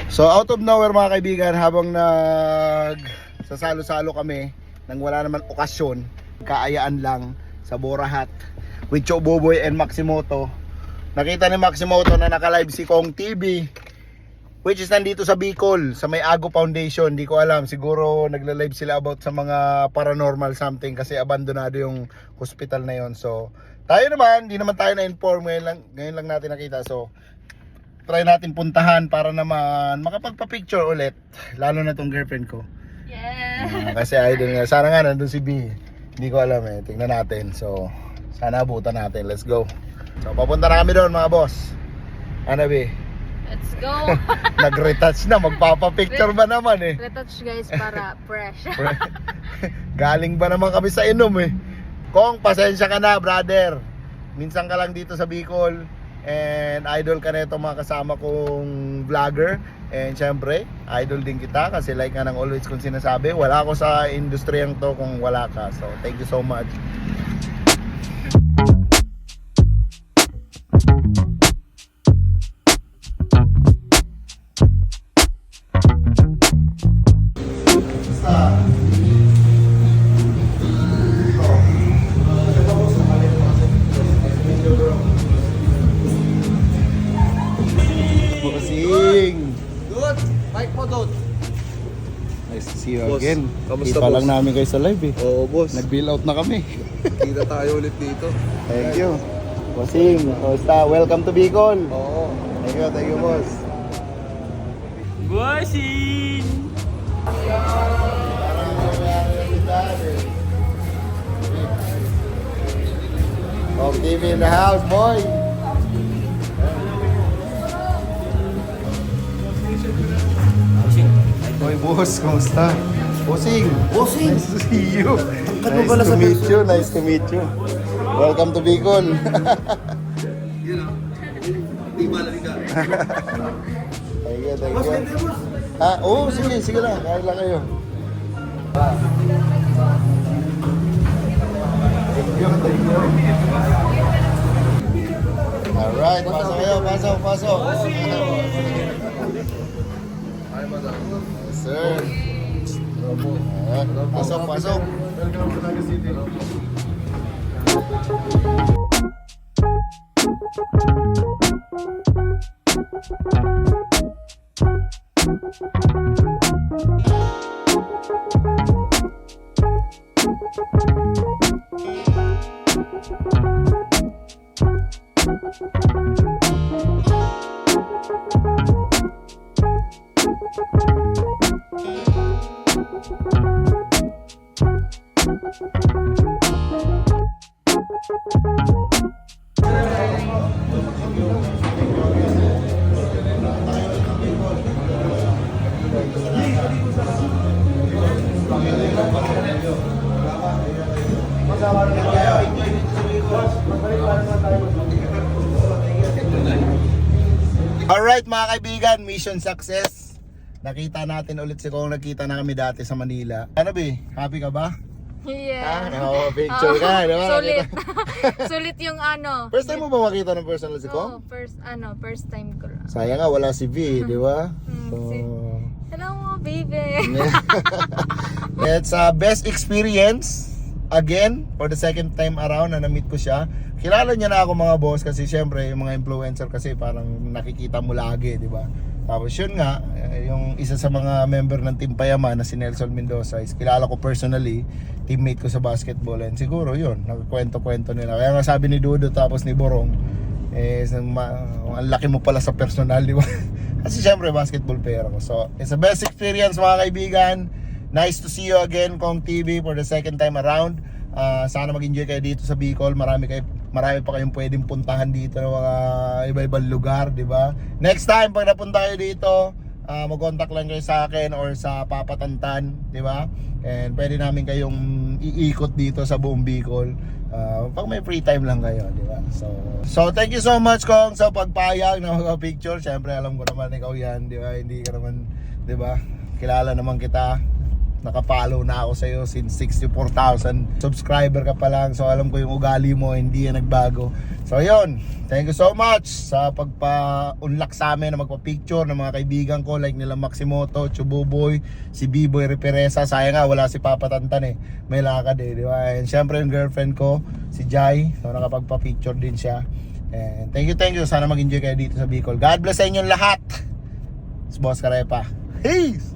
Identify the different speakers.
Speaker 1: So out of nowhere mga kaibigan, habang sasalo-salo kami nang wala naman okasyon, kaayaan lang sa Borahat with Choboboy and Maximoto, nakita ni Maximoto na naka-live si Kong TV, which is nandito sa Bicol sa may Ago Foundation. Di ko alam, siguro nagla-live sila about sa mga paranormal something kasi abandonado yung hospital na yon. So tayo naman, di naman tayo na-inform, ngayon lang natin nakita. So try natin puntahan para naman makapagpa-picture ulit, lalo na tong girlfriend ko.
Speaker 2: Yeah.
Speaker 1: Kasi idol nga, sana nga nandun si B. Hindi ko alam eh, tingnan natin. So sana abutan natin, let's go. So papunta na kami doon mga boss. Ano B?
Speaker 2: Let's go.
Speaker 1: Nag-retouch na, magpapa-picture ba naman eh.
Speaker 2: Retouch guys para fresh.
Speaker 1: Galing ba naman kami sa inom eh. Kong, pasensya ka na brother, minsan ka lang dito sa Bicol and idol ka na itong mga kasama kong vlogger. And syempre, idol din kita kasi like nga nang always kong sinasabi, wala ako sa industriyang to kung wala ka. So thank you so much.
Speaker 3: Good! Mike mo doon.
Speaker 1: Nice to see you
Speaker 3: Boss,
Speaker 1: again.
Speaker 3: kamusta,
Speaker 1: Kita
Speaker 3: boss?
Speaker 1: lang namin kayo sa live eh.
Speaker 3: Oo, boss.
Speaker 1: Nag-bill out na kami.
Speaker 3: Kita tayo ulit dito.
Speaker 1: Thank you. Bossing, kamusta? Welcome to Bicol.
Speaker 3: Oo.
Speaker 1: Thank you boss.
Speaker 4: Bossing!
Speaker 1: Oh, TV in the house, boy. Boy, boss, kamusta? Bossing. Nice to see you. Nice to meet you. Nice to meet you. Welcome to Bicol. Thank you. Ah, oh, sige lang. Kaya lang kayo. Thank you. Alright, pasok kayo, pasok. Yes, sir. Pasok. Alright mga kaibigan, mission success. Nakita natin ulit si Kong, nakita na kami dati sa Manila. Ano ba? Happy ka ba?
Speaker 2: Yeah.
Speaker 1: Oo, picture ka, di ba?
Speaker 2: Sulit. Sulit yung ano.
Speaker 1: First time mo ba makita ng personal si
Speaker 2: Oo,
Speaker 1: Kong?
Speaker 2: first time ko lang.
Speaker 1: Sayang nga, wala si V, di ba? So,
Speaker 2: Hello mo, baby.
Speaker 1: it's a best experience again for the second time around na na-meet ko siya. Kilala niya na ako mga boss kasi syempre yung mga influencer kasi parang nakikita mo lagi, di ba? Tapos yun nga, yung isa sa mga member ng Team Payaman na si Nelson Mendoza is kilala ko personally, teammate ko sa basketball, and siguro yun, nagkwento-kwento nila. Kaya nga sabi ni Dudo tapos ni Borong, ang laki mo pala sa personal, di ba? Kasi syempre basketball player ako. So it's a best experience mga kaibigan. Nice to see you again Kong TV for the second time around. Sana mag-enjoy kayo dito sa Bicol. Marami pa kayong pwedeng puntahan dito ng mga iba-ibang lugar, di ba? Next time pag napunta kayo dito, mag-contact lang kayo sa akin or sa Papa Tantan, di ba? And pwede namin kayong iikot dito sa buong Bicol. Pag may free time lang kayo, di ba? So thank you so much Kong sa pagpayag na mag-picture. Syempre alam ko naman ikaw yan, di ba? Hindi ka naman, di ba? Kilala naman kita. Nakapollow na ako sa'yo since 64,000 subscriber ka pa lang. So alam ko yung ugali mo, hindi yan nagbago. So yun, thank you so much sa pagpa-unlock sa amin na magpa-picture ng mga kaibigan ko like nila Maximoto, Chububoy, si B-Boy Reperesa. Sayang nga wala si Papa Tantan eh, may lakad eh, di ba? And syempre yung girlfriend ko, si Jai, so nakapagpa-picture din siya. And thank you. Sana mag-enjoy kayo dito sa Bicol. God bless sa inyong lahat. It's Boss Karepa. Peace!